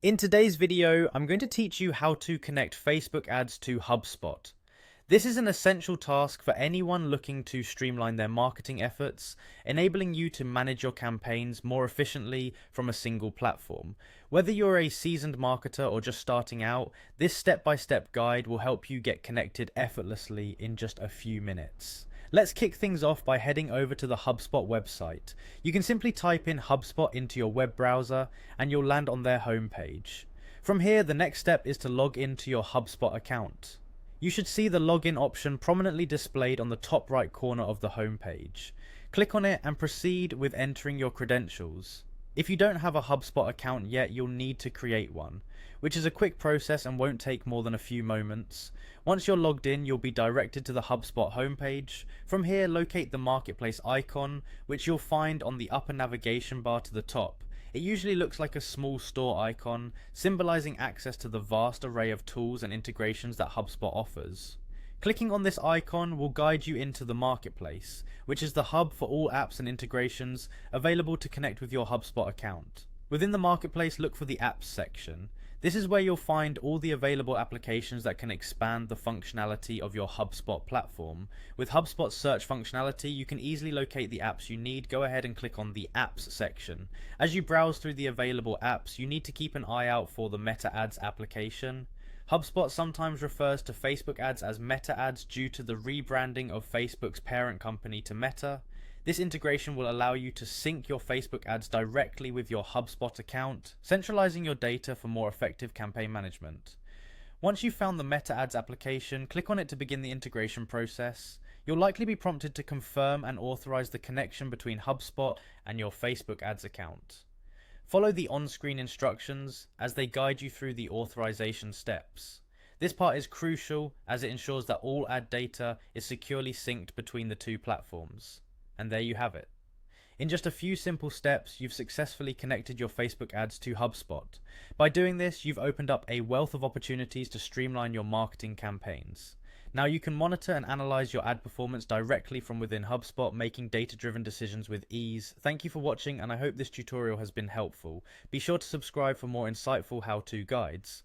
In today's video, I'm going to teach you how to connect Facebook ads to Hubspot. This is an essential task for anyone looking to streamline their marketing efforts, enabling you to manage your campaigns more efficiently from a single platform. Whether you're a seasoned marketer or just starting out, this step-by-step guide will help you get connected effortlessly in just a few minutes. Let's kick things off by heading over to the HubSpot website. You can simply type in HubSpot into your web browser and you'll land on their homepage. From here, the next step is to log into your HubSpot account. You should see the login option prominently displayed on the top right corner of the homepage. Click on it and proceed with entering your credentials. If you don't have a HubSpot account yet, you'll need to create one, which is a quick process and won't take more than a few moments. Once you're logged in, you'll be directed to the HubSpot homepage. From here, locate the marketplace icon, which you'll find on the upper navigation bar to the top. It usually looks like a small store icon, symbolizing access to the vast array of tools and integrations that HubSpot offers. Clicking on this icon will guide you into the marketplace, which is the hub for all apps and integrations available to connect with your HubSpot account. Within the marketplace, look for the apps section. This is where you'll find all the available applications that can expand the functionality of your HubSpot platform. With HubSpot's search functionality, you can easily locate the apps you need. Go ahead and click on the apps section. As you browse through the available apps, you need to keep an eye out for the Meta Ads application. HubSpot sometimes refers to Facebook ads as Meta Ads due to the rebranding of Facebook's parent company to Meta. This integration will allow you to sync your Facebook ads directly with your HubSpot account, centralizing your data for more effective campaign management. Once you've found the Meta Ads application, click on it to begin the integration process. You'll likely be prompted to confirm and authorize the connection between HubSpot and your Facebook ads account. Follow the on-screen instructions as they guide you through the authorization steps. This part is crucial as it ensures that all ad data is securely synced between the two platforms. And there you have it. In just a few simple steps, you've successfully connected your Facebook ads to HubSpot. By doing this, you've opened up a wealth of opportunities to streamline your marketing campaigns. Now you can monitor and analyze your ad performance directly from within HubSpot, making data-driven decisions with ease. Thank you for watching, and I hope this tutorial has been helpful. Be sure to subscribe for more insightful how-to guides.